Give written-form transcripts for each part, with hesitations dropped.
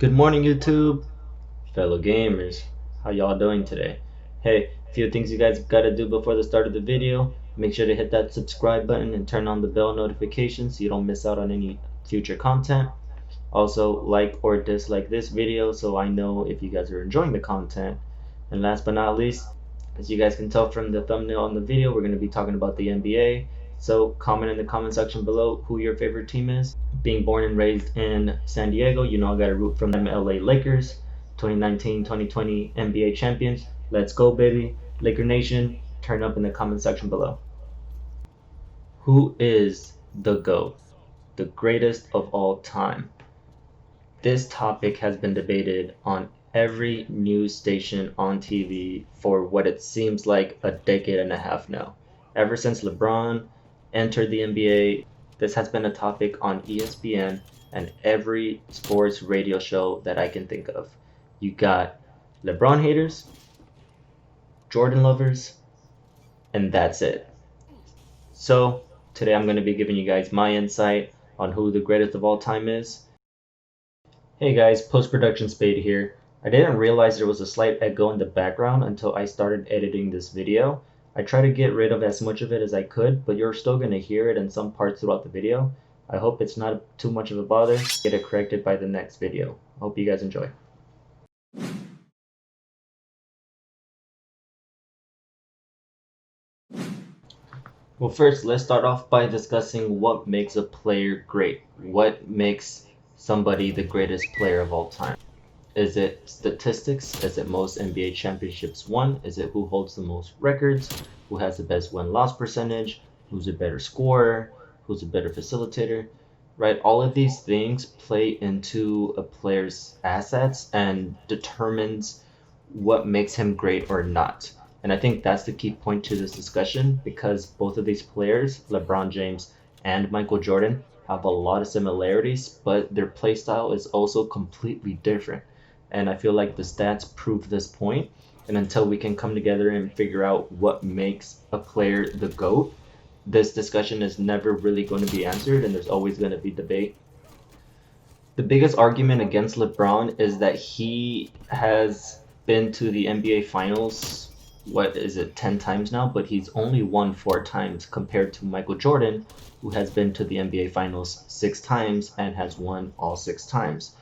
Good morning, YouTube, fellow gamers. How y'all doing today? Hey, a few things you guys gotta do before the start of the video. Make sure to hit that subscribe button and turn on the bell notification so you don't miss out on any future content. Also, like or dislike this video so I know if you guys are enjoying the content. And last but not least, as you guys can tell from the thumbnail on the video, we're going to be talking about the NBA. So comment in the comment section below who your favorite team is. Being born and raised in San Diego, you know I got to root from them LA Lakers, 2019-2020 NBA champions. Let's go, baby. Laker Nation, turn up in the comment section below. Who is the GOAT? The greatest of all time? This topic has been debated on every news station on TV for what it seems like a decade and a half now. Ever since LeBron entered the NBA, this has been a topic on ESPN and every sports radio show that I can think of. You got LeBron haters, Jordan lovers, and that's it. So today I'm going to be giving you guys my insight on who the greatest of all time is. Hey guys, post-production Spade here. I didn't realize there was a slight echo in the background until I started editing this video. I tried to get rid of as much of it as I could, but you're still going to hear it in some parts throughout the video. I hope it's not too much of a bother. Get it corrected by the next video. Hope you guys enjoy. Well, first, let's start off by discussing what makes a player great. What makes somebody the greatest player of all time? Is it statistics? Is it most NBA championships won? Is it who holds the most records? Who has the best win-loss percentage? Who's a better scorer? Who's a better facilitator? Right? All of these things play into a player's assets and determines what makes him great or not. And I think that's the key point to this discussion because both of these players, LeBron James and Michael Jordan, have a lot of similarities, but their play style is also completely different. And I feel like the stats prove this point. And until we can come together and figure out what makes a player the GOAT, this discussion is never really going to be answered and there's always going to be debate. The biggest argument against LeBron is that he has been to the NBA Finals, 10 times now, but he's only won 4 times compared to Michael Jordan, who has been to the NBA Finals 6 times and has won all 6 times.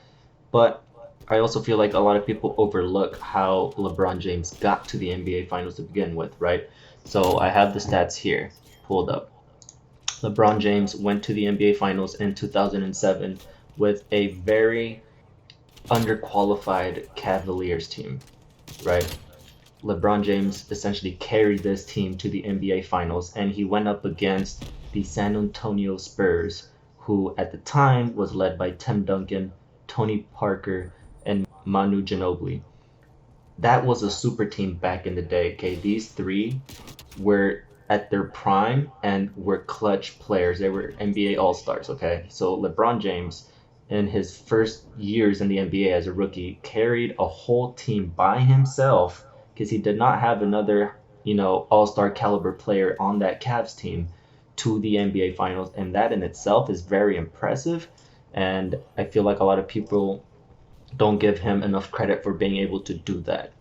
But I also feel like a lot of people overlook how LeBron James got to the NBA Finals to begin with, right? So I have the stats here pulled up. LeBron James went to the NBA Finals in 2007 with a very underqualified Cavaliers team, right? LeBron James essentially carried this team to the NBA Finals, and he went up against the San Antonio Spurs, who at the time was led by Tim Duncan, Tony Parker, and Manu Ginobili. That was a super team back in the day, okay? These three were at their prime and were clutch players. They were NBA All-Stars, okay? So LeBron James, in his first years in the NBA as a rookie, carried a whole team by himself because he did not have another, all-star caliber player on that Cavs team to the NBA Finals, and that in itself is very impressive. And I feel like a lot of people don't give him enough credit for being able to do that.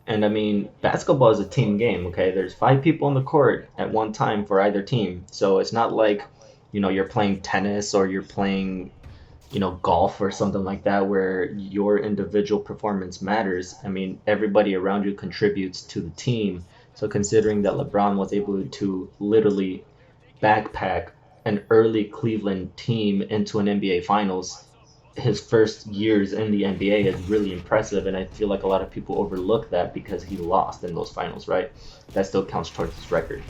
And I mean, basketball is a team game, okay? There's 5 people on the court at one time for either team, so it's not like, you're playing tennis or you're playing golf or something like that where your individual performance matters. I mean, everybody around you contributes to the team. So considering that LeBron was able to literally backpack an early Cleveland team into an NBA Finals, his first years in the NBA is really impressive, and I feel like a lot of people overlook that because he lost in those finals, right? That still counts towards his record.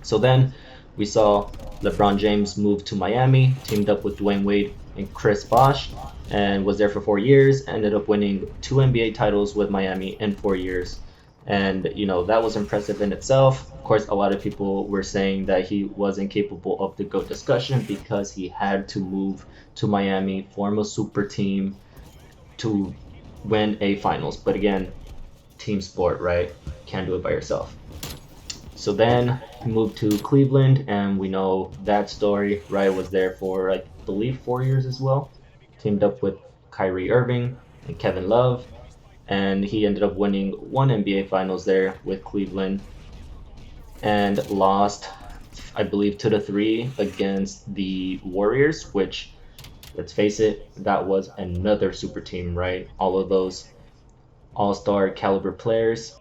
So then we saw LeBron James move to Miami, teamed up with Dwayne Wade and Chris Bosh, and was there for 4 years, ended up winning 2 NBA titles with Miami in 4 years. And, that was impressive in itself. Of course, a lot of people were saying that he wasn't capable of the GOAT discussion because he had to move to Miami, form a super team to win a finals. But again, team sport, right? Can't do it by yourself. So then he moved to Cleveland, and we know that story, right? Was there for, I believe, 4 years as well. Teamed up with Kyrie Irving and Kevin Love, and he ended up winning one NBA Finals there with Cleveland and lost, I believe, 2-3 against the Warriors, which, let's face it, that was another super team, right? All of those all-star caliber players.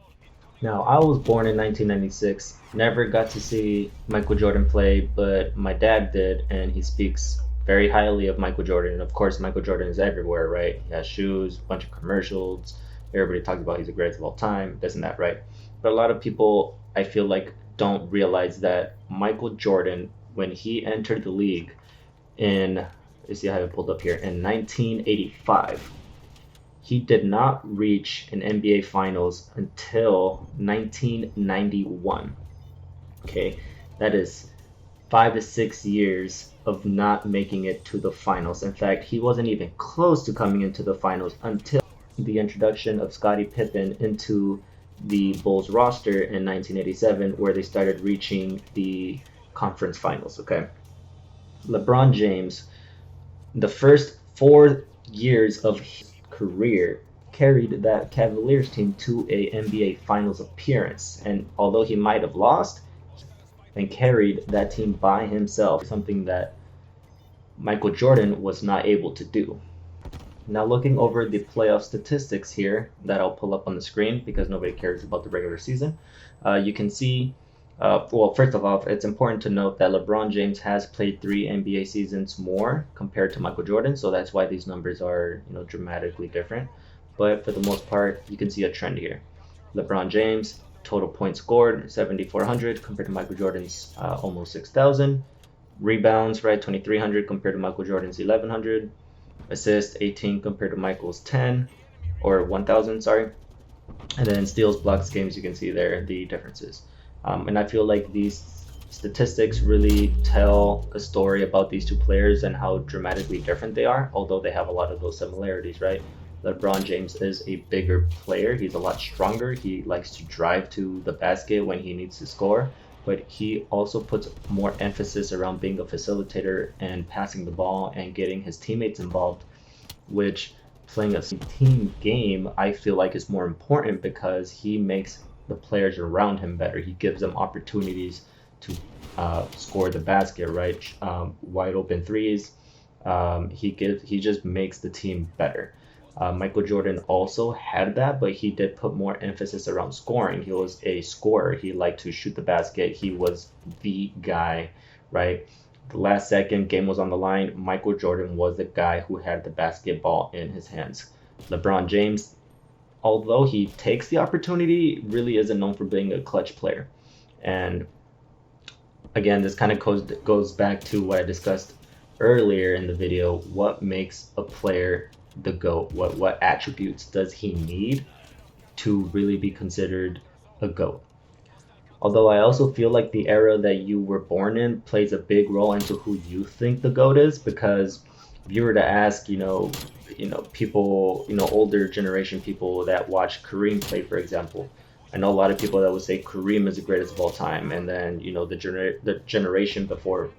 Now, I was born in 1996, never got to see Michael Jordan play, but my dad did, and he speaks very highly of Michael Jordan. And of course, Michael Jordan is everywhere, right? He has shoes, a bunch of commercials. Everybody talks about he's the greatest of all time, this and that, right? But a lot of people, I feel like, don't realize that Michael Jordan, when he entered the league in, let's see, I have it pulled up here, in 1985, he did not reach an NBA Finals until 1991. Okay, that is 5 to 6 years of not making it to the finals. In fact, he wasn't even close to coming into the finals until the introduction of Scottie Pippen into the Bulls roster in 1987, where they started reaching the conference finals. Okay, LeBron James, the first 4 years of his career, carried that Cavaliers team to a NBA Finals appearance, and although he might have lost, and carried that team by himself, something that Michael Jordan was not able to do. Now, looking over the playoff statistics here that I'll pull up on the screen because nobody cares about the regular season, you can see, well, first of all, it's important to note that LeBron James has played 3 NBA seasons more compared to Michael Jordan, so that's why these numbers are, dramatically different. But for the most part, you can see a trend here. LeBron James, total points scored, 7,400 compared to Michael Jordan's almost 6,000. Rebounds, right, 2,300 compared to Michael Jordan's 1,100. Assists, 18 compared to Michael's 10, or 1,000, sorry. And then steals, blocks, games, you can see there the differences. And I feel like these statistics really tell a story about these two players and how dramatically different they are, although they have a lot of those similarities, right? LeBron James is a bigger player. He's a lot stronger. He likes to drive to the basket when he needs to score, but he also puts more emphasis around being a facilitator and passing the ball and getting his teammates involved, which, playing a team game, I feel like is more important because he makes the players around him better. He gives them opportunities to score the basket, right? Wide open threes. He just makes the team better. Michael Jordan also had that, but he did put more emphasis around scoring. He was a scorer. He liked to shoot the basket. He was the guy, right? The last second, game was on the line. Michael Jordan was the guy who had the basketball in his hands. LeBron James, although he takes the opportunity, really isn't known for being a clutch player. And again, this kind of goes back to what I discussed earlier in the video. What makes a player the GOAT? What attributes does he need to really be considered a GOAT? Although I also feel like the era that you were born in plays a big role into who you think the GOAT is, because if you were to ask, people, older generation people that watch Kareem play, for example, I know a lot of people that would say Kareem is the greatest of all time, and then the generation before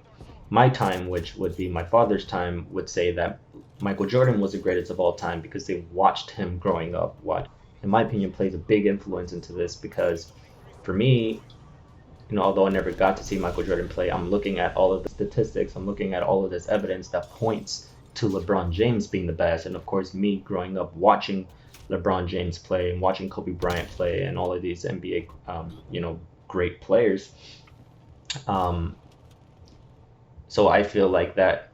my time, which would be my father's time, would say that Michael Jordan was the greatest of all time because they watched him growing up. What, in my opinion, plays a big influence into this, because for me, although I never got to see Michael Jordan play, I'm looking at all of the statistics, I'm looking at all of this evidence that points to LeBron James being the best. And of course, me growing up watching LeBron James play and watching Kobe Bryant play and all of these NBA, great players. So I feel like that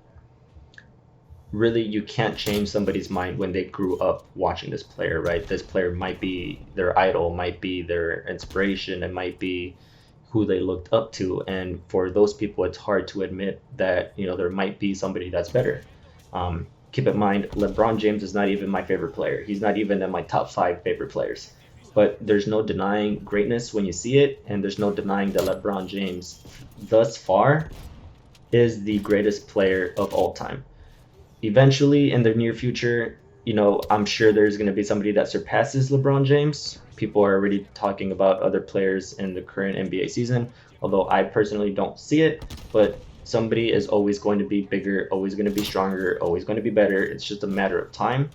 really you can't change somebody's mind when they grew up watching this player, right? This player might be their idol, might be their inspiration, it might be who they looked up to. And for those people, it's hard to admit that, there might be somebody that's better. Keep in mind, LeBron James is not even my favorite player. He's not even in my top 5 favorite players. But there's no denying greatness when you see it, and there's no denying that LeBron James, thus far, is the greatest player of all time. Eventually, in the near future, I'm sure there's going to be somebody that surpasses LeBron James. People are already talking about other players in the current NBA season, although I personally don't see it. But somebody is always going to be bigger, always going to be stronger, always going to be better. It's just a matter of time.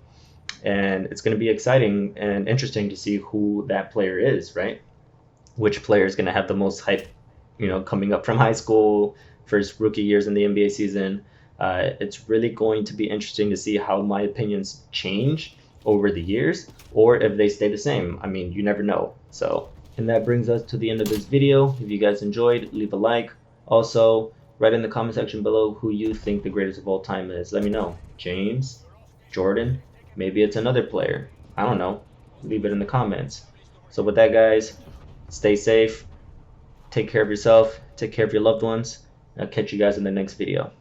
And it's going to be exciting and interesting to see who that player is, right? Which player is going to have the most hype, coming up from high school, first rookie years in the NBA season. It's really going to be interesting to see how my opinions change over the years, or if they stay the same. I mean, you never know. So, and that brings us to the end of this video. If you guys enjoyed, leave a like. Also, write in the comment section below who you think the greatest of all time is. Let me know. James, Jordan, maybe it's another player. I don't know. Leave it in the comments. So with that, guys, stay safe, take care of yourself, take care of your loved ones. I'll catch you guys in the next video.